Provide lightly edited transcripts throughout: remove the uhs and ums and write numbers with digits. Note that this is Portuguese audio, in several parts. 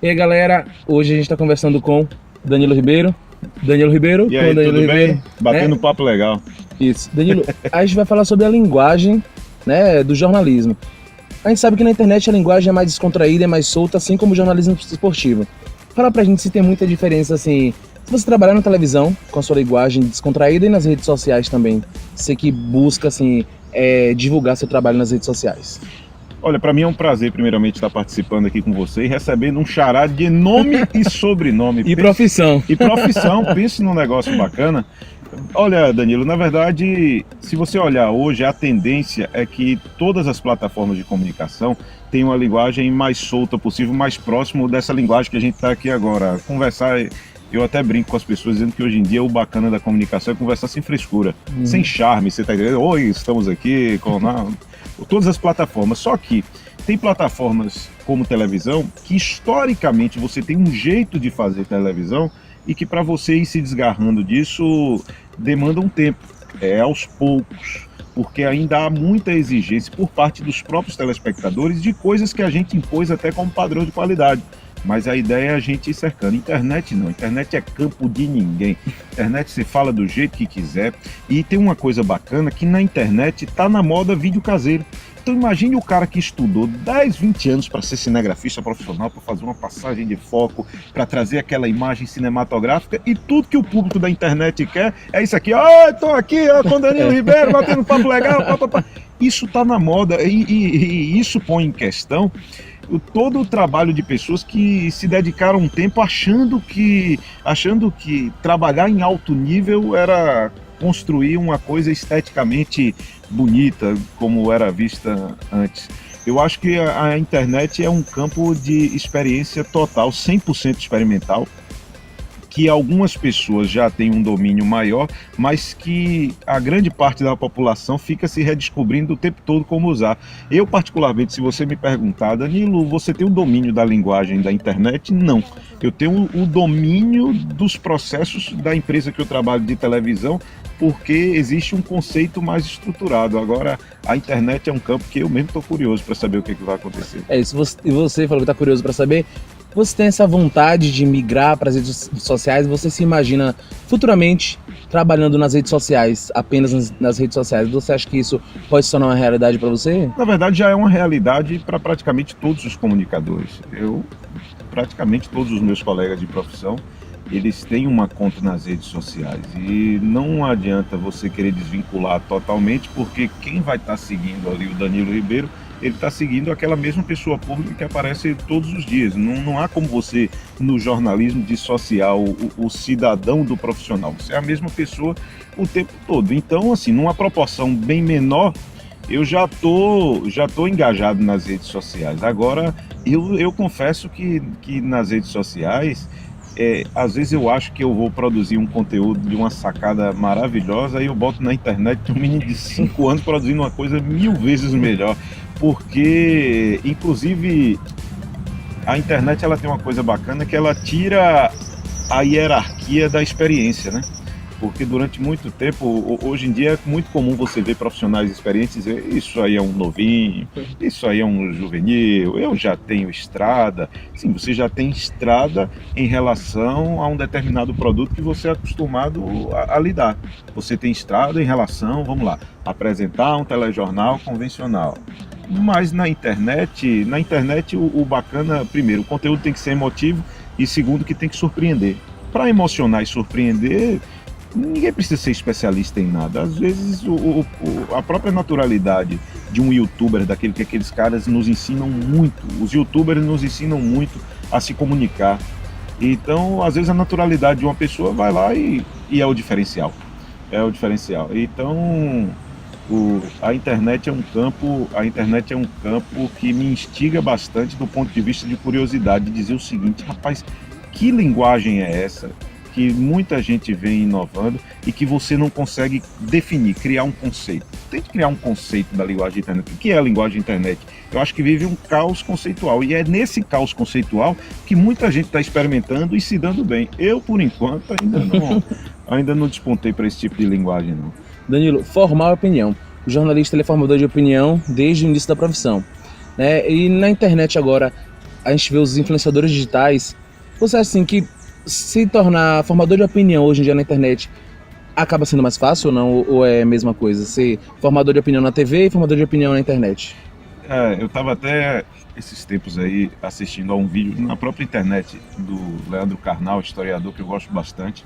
E aí, galera, hoje a gente está conversando com Danilo Ribeiro. Danilo Ribeiro, e aí, com Danilo tudo Ribeiro. Bem? Batendo papo legal. Isso. Danilo, a gente vai falar sobre a linguagem, né, do jornalismo. A gente sabe que na internet a linguagem é mais descontraída, é mais solta, assim como o jornalismo esportivo. Fala pra gente se tem muita diferença, assim, se você trabalhar na televisão com a sua linguagem descontraída e nas redes sociais também. Você que busca, assim, divulgar seu trabalho nas redes sociais. Olha, para mim é um prazer, primeiramente, estar participando aqui com você e recebendo um xará de nome e sobrenome. E profissão. E profissão, pense num negócio bacana. Olha, Danilo, na verdade, se você olhar hoje, a tendência é que todas as plataformas de comunicação tenham uma linguagem mais solta possível, mais próximo dessa linguagem que a gente está aqui agora. Conversar, eu até brinco com as pessoas dizendo que hoje em dia o bacana da comunicação é conversar sem frescura, sem charme, você está entendendo? Oi, estamos aqui com todas as plataformas. Só que tem plataformas como televisão que historicamente você tem um jeito de fazer televisão e que para você ir se desgarrando disso demanda um tempo, aos poucos, porque ainda há muita exigência por parte dos próprios telespectadores de coisas que a gente impôs até como padrão de qualidade. Mas a ideia é a gente ir cercando. Internet não, internet é campo de ninguém. Internet se fala do jeito que quiser. E tem uma coisa bacana que na internet está na moda vídeo caseiro. Então imagine o cara que estudou 10, 20 anos para ser cinegrafista profissional, para fazer uma passagem de foco, para trazer aquela imagem cinematográfica, e tudo que o público da internet quer é isso aqui. Estou aqui com Danilo Ribeiro, batendo papo legal, pá. Isso está na moda e isso põe em questão todo o trabalho de pessoas que se dedicaram um tempo achando que trabalhar em alto nível era construir uma coisa esteticamente bonita, como era vista antes. Eu acho que a internet é um campo de experiência total, 100% experimental, que algumas pessoas já têm um domínio maior, mas que a grande parte da população fica se redescobrindo o tempo todo como usar. Eu, particularmente, se você me perguntar, Danilo, você tem o domínio da linguagem da internet? Não. Eu tenho o domínio dos processos da empresa que eu trabalho de televisão, porque existe um conceito mais estruturado. Agora, a internet é um campo que eu mesmo estou curioso para saber o que vai acontecer. Isso, e você falou que está curioso para saber. Você tem essa vontade de migrar para as redes sociais? Você se imagina futuramente trabalhando nas redes sociais, apenas nas redes sociais? Você acha que isso pode se tornar uma realidade para você? Na verdade, já é uma realidade para praticamente todos os comunicadores. Praticamente todos os meus colegas de profissão, eles têm uma conta nas redes sociais. E não adianta você querer desvincular totalmente, porque quem vai estar seguindo ali o Danilo Ribeiro, ele está seguindo aquela mesma pessoa pública que aparece todos os dias. Não há como você, no jornalismo, dissociar o cidadão do profissional. Você é a mesma pessoa o tempo todo. Então, assim, numa proporção bem menor, eu já tô engajado nas redes sociais. Agora, eu confesso que nas redes sociais, às vezes eu acho que eu vou produzir um conteúdo de uma sacada maravilhosa e eu boto na internet um menino de 5 anos produzindo uma coisa 1000 vezes melhor. Porque, inclusive, a internet ela tem uma coisa bacana que ela tira a hierarquia da experiência, né? Porque durante muito tempo, hoje em dia é muito comum você ver profissionais experientes dizer isso aí é um novinho, isso aí é um juvenil, eu já tenho estrada. Sim, você já tem estrada em relação a um determinado produto que você é acostumado a lidar. Você tem estrada em relação, vamos lá, apresentar um telejornal convencional. Mas na internet o bacana, primeiro, o conteúdo tem que ser emotivo e segundo, que tem que surpreender. Para emocionar e surpreender, ninguém precisa ser especialista em nada. Às vezes a própria naturalidade de um youtuber, daquele que aqueles caras nos ensinam muito. Os youtubers nos ensinam muito a se comunicar. Então, às vezes a naturalidade de uma pessoa vai lá e é o diferencial. É o diferencial. Então, a internet é um campo que me instiga bastante do ponto de vista de curiosidade, de dizer o seguinte: rapaz, que linguagem é essa que muita gente vem inovando e que você não consegue definir, criar um conceito? Tente criar um conceito da linguagem internet. O que é a linguagem internet? Eu acho que vive um caos conceitual, e é nesse caos conceitual que muita gente está experimentando e se dando bem. Eu, por enquanto, ainda não despontei para esse tipo de linguagem, não. Danilo, formar opinião. O jornalista ele é formador de opinião desde o início da profissão, né? E na internet agora, a gente vê os influenciadores digitais, você acha assim que se tornar formador de opinião hoje em dia na internet acaba sendo mais fácil ou não? Ou é a mesma coisa? Ser formador de opinião na TV e formador de opinião na internet? Eu estava até esses tempos aí assistindo a um vídeo na própria internet do Leandro Carnal, historiador que eu gosto bastante,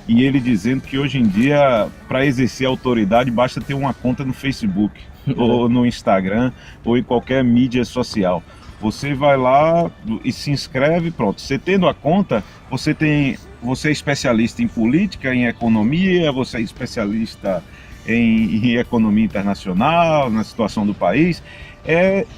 e ele dizendo que hoje em dia, para exercer autoridade, basta ter uma conta no Facebook, ou no Instagram, ou em qualquer mídia social. Você vai lá e se inscreve, pronto. Você tendo a conta, você é especialista em política, em economia, você é especialista em economia internacional, na situação do país.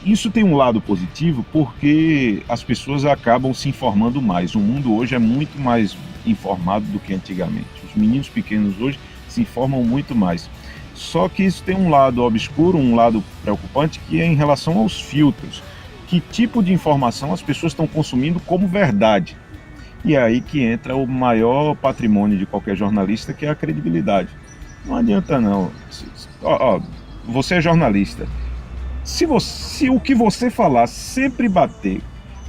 Isso tem um lado positivo porque as pessoas acabam se informando mais. O mundo hoje é muito mais informado do que antigamente. Os meninos pequenos hoje se informam muito mais. Só que isso tem um lado obscuro, um lado preocupante, que é em relação aos filtros. Que tipo de informação as pessoas estão consumindo como verdade? E é aí que entra o maior patrimônio de qualquer jornalista, que é a credibilidade. Não adianta não. Você é jornalista. Se o que você falar sempre bater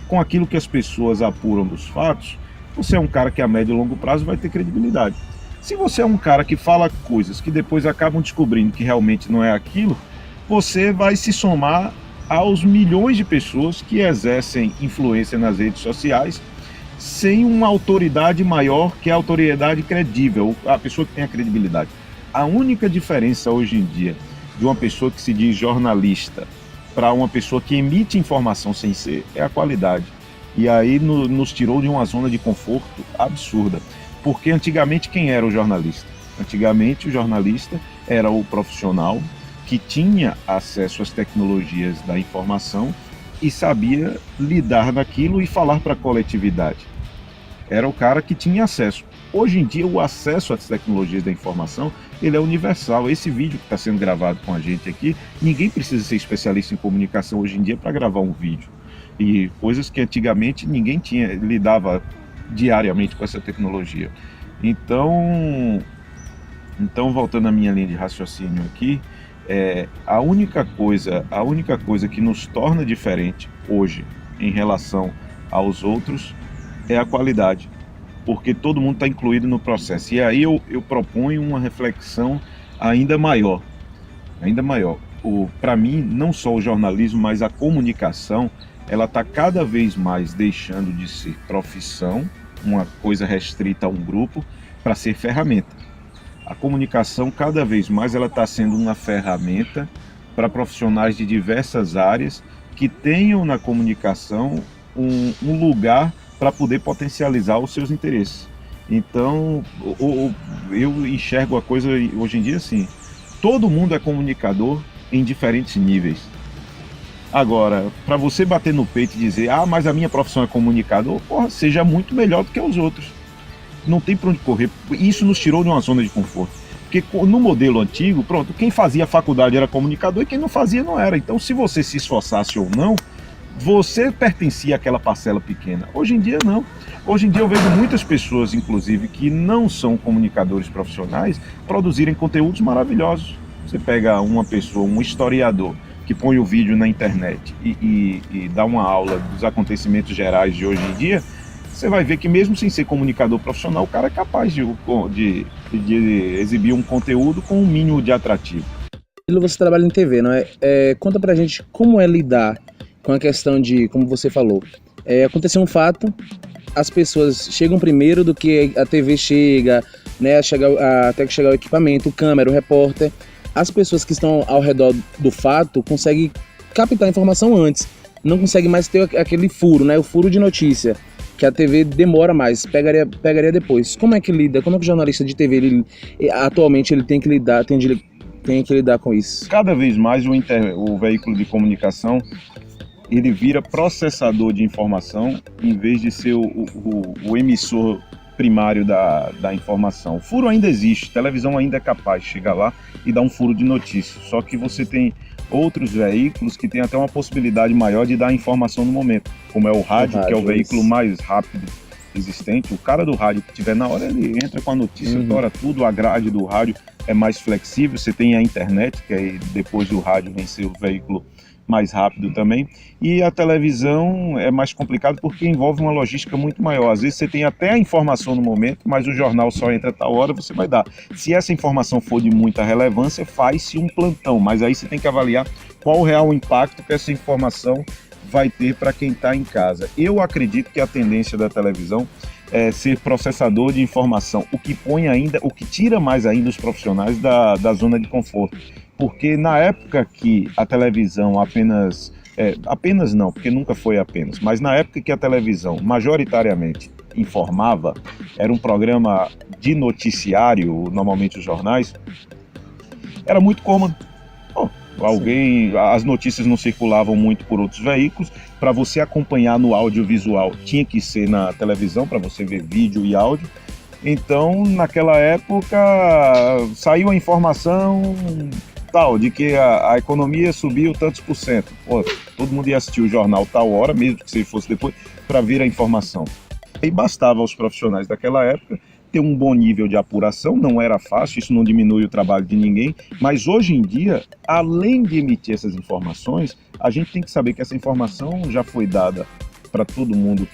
com aquilo que as pessoas apuram dos fatos, você é um cara que a médio e longo prazo vai ter credibilidade. Se você é um cara que fala coisas que depois acabam descobrindo que realmente não é aquilo, você vai se somar aos milhões de pessoas que exercem influência nas redes sociais sem uma autoridade maior, que é a autoridade credível, a pessoa que tem a credibilidade. A única diferença hoje em dia de uma pessoa que se diz jornalista para uma pessoa que emite informação sem ser é a qualidade. E aí nos tirou de uma zona de conforto absurda. Porque antigamente quem era o jornalista? Antigamente o jornalista era o profissional que tinha acesso às tecnologias da informação e sabia lidar naquilo e falar para a coletividade. Era o cara que tinha acesso. Hoje em dia o acesso às tecnologias da informação ele é universal. Esse vídeo que está sendo gravado com a gente aqui, ninguém precisa ser especialista em comunicação hoje em dia para gravar um vídeo. E coisas que antigamente ninguém lidava diariamente com essa tecnologia. Então voltando à minha linha de raciocínio aqui, a única coisa que nos torna diferente hoje em relação aos outros é a qualidade, porque todo mundo está incluído no processo. E aí eu proponho uma reflexão ainda maior. Para mim, não só o jornalismo, mas a comunicação, ela está cada vez mais deixando de ser profissão, uma coisa restrita a um grupo, para ser ferramenta. A comunicação, cada vez mais, ela está sendo uma ferramenta para profissionais de diversas áreas que tenham na comunicação um lugar para poder potencializar os seus interesses. Então, eu enxergo a coisa hoje em dia assim: todo mundo é comunicador em diferentes níveis. Agora, para você bater no peito e dizer, mas a minha profissão é comunicador, seja muito melhor do que os outros. Não tem para onde correr. Isso nos tirou de uma zona de conforto. Porque no modelo antigo, pronto, quem fazia faculdade era comunicador e quem não fazia não era. Então, se você se esforçasse ou não, você pertencia àquela parcela pequena. Hoje em dia, não. Hoje em dia eu vejo muitas pessoas, inclusive, que não são comunicadores profissionais, produzirem conteúdos maravilhosos. Você pega uma pessoa, um historiador, que põe o vídeo na internet e dá uma aula dos acontecimentos gerais de hoje em dia, você vai ver que mesmo sem ser comunicador profissional, o cara é capaz de exibir um conteúdo com um mínimo de atrativo. Você trabalha em TV, não é? Conta pra gente como é lidar com a questão de, como você falou, aconteceu um fato, as pessoas chegam primeiro do que a TV chega, né, até que chegar o equipamento, o câmera, o repórter. As pessoas que estão ao redor do fato conseguem captar a informação antes, não conseguem mais ter aquele furo, né, o furo de notícia, que a TV demora mais, pegaria depois. Como é que lida? Como é que o jornalista de TV, atualmente, ele tem que lidar com isso? Cada vez mais o veículo de comunicação, ele vira processador de informação em vez de ser o emissor primário da informação. O furo ainda existe, a televisão ainda é capaz de chegar lá e dar um furo de notícia, só que você tem outros veículos que têm até uma possibilidade maior de dar informação no momento, como é o rádio, que é o veículo mais rápido existente. O cara do rádio que estiver na hora, ele entra com a notícia, tora tudo. A grade do rádio é mais flexível, você tem a internet, que aí depois do rádio vem ser o veículo mais rápido também. E a televisão é mais complicado porque envolve uma logística muito maior. Às vezes você tem até a informação no momento, mas o jornal só entra a tal hora, você vai dar. Se essa informação for de muita relevância, faz-se um plantão, mas aí você tem que avaliar qual o real impacto que essa informação vai ter para quem está em casa. Eu acredito que a tendência da televisão é ser processador de informação, o que tira mais ainda os profissionais da zona de conforto. Porque na época que a televisão apenas não, porque nunca foi apenas, mas na época que a televisão majoritariamente informava, era um programa de noticiário, normalmente os jornais, era muito cômodo. As notícias não circulavam muito por outros veículos, para você acompanhar no audiovisual tinha que ser na televisão, para você ver vídeo e áudio. Então, naquela época, saiu a informação tal, de que a economia subiu tantos por cento. Pô, todo mundo ia assistir o jornal tal hora, mesmo que se fosse depois, para ver a informação. E bastava aos profissionais daquela época ter um bom nível de apuração, não era fácil, isso não diminui o trabalho de ninguém, mas hoje em dia, além de emitir essas informações, a gente tem que saber que essa informação já foi dada para todo mundo,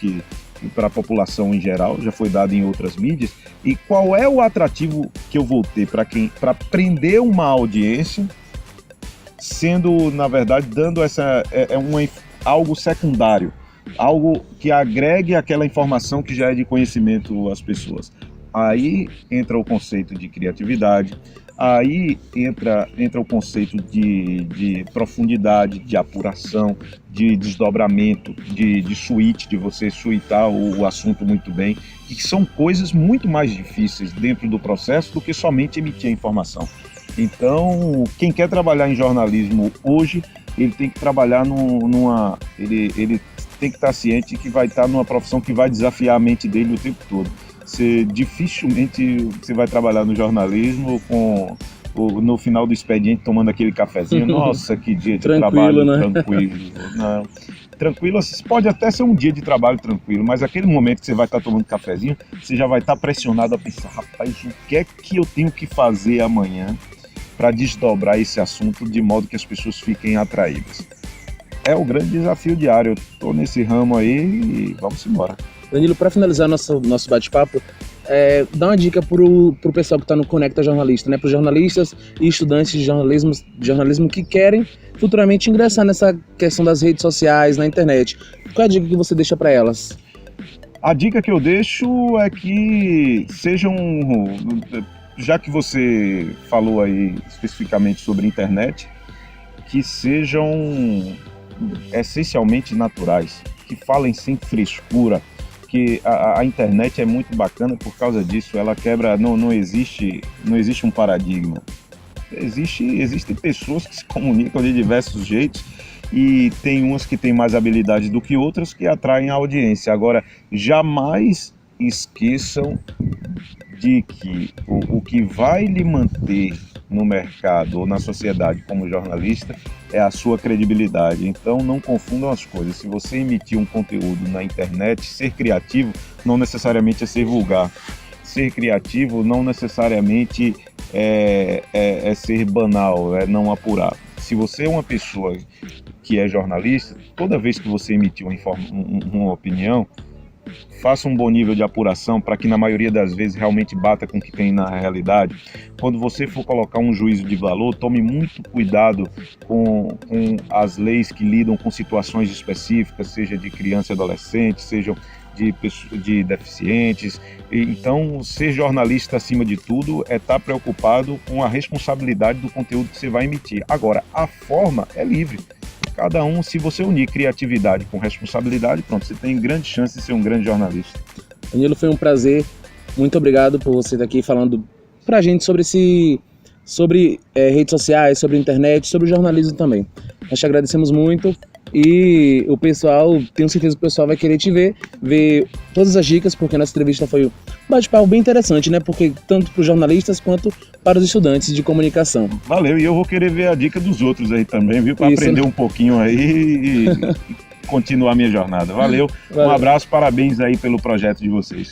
para a população em geral, já foi dada em outras mídias, e qual é o atrativo que eu vou ter para prender uma audiência, sendo, na verdade, dando algo secundário, algo que agregue aquela informação que já é de conhecimento às pessoas. Aí entra o conceito de criatividade, aí entra o conceito de profundidade, de apuração, de desdobramento, de suíte, de você suitar o assunto muito bem, e que são coisas muito mais difíceis dentro do processo do que somente emitir a informação. Então, quem quer trabalhar em jornalismo hoje, ele tem que trabalhar ele tem que estar ciente que vai estar numa profissão que vai desafiar a mente dele o tempo todo. Dificilmente você vai trabalhar no jornalismo no final do expediente tomando aquele cafezinho. Nossa, que dia de trabalho, né? Tranquilo. Não. Tranquilo, pode até ser um dia de trabalho tranquilo, mas aquele momento que você vai estar tomando cafezinho, você já vai estar pressionado a pensar, rapaz, o que é que eu tenho que fazer amanhã para desdobrar esse assunto de modo que as pessoas fiquem atraídas. É o grande desafio diário. Eu estou nesse ramo aí e vamos embora. Danilo, para finalizar nosso bate-papo, dá uma dica pro pessoal que está no Conecta Jornalista, né? Para os jornalistas e estudantes de jornalismo que querem futuramente ingressar nessa questão das redes sociais, na internet. Qual é a dica que você deixa para elas? A dica que eu deixo é que sejam, já que você falou aí especificamente sobre internet, que sejam essencialmente naturais, que falem sem frescura, que a internet é muito bacana por causa disso, ela quebra, não existe um paradigma. Existem pessoas que se comunicam de diversos jeitos e tem umas que têm mais habilidade do que outras que atraem a audiência. Agora, jamais esqueçam de que o que vai lhe manter no mercado ou na sociedade como jornalista é a sua credibilidade. Então não confundam as coisas. Se você emitir um conteúdo na internet, ser criativo não necessariamente é ser vulgar. Ser criativo não necessariamente é ser banal, é não apurado. Se você é uma pessoa que é jornalista, toda vez que você emitir uma opinião, faça um bom nível de apuração para que na maioria das vezes realmente bata com o que tem na realidade. Quando você for colocar um juízo de valor, tome muito cuidado com as leis que lidam com situações específicas, seja de criança e adolescente, seja de deficientes. Então, ser jornalista acima de tudo é estar preocupado com a responsabilidade do conteúdo que você vai emitir. Agora, a forma é livre. Cada um, se você unir criatividade com responsabilidade, pronto, você tem grande chance de ser um grande jornalista. Danilo, foi um prazer. Muito obrigado por você estar aqui falando pra gente sobre redes sociais, sobre internet, sobre jornalismo também. Nós te agradecemos muito e tenho certeza que o pessoal vai querer te ver todas as dicas, porque nossa entrevista foi um bate-papo bem interessante, né? Porque tanto para os jornalistas quanto para os estudantes de comunicação. Valeu, e eu vou querer ver a dica dos outros aí também, viu? Para aprender um pouquinho aí e continuar minha jornada. Valeu, um abraço, parabéns aí pelo projeto de vocês.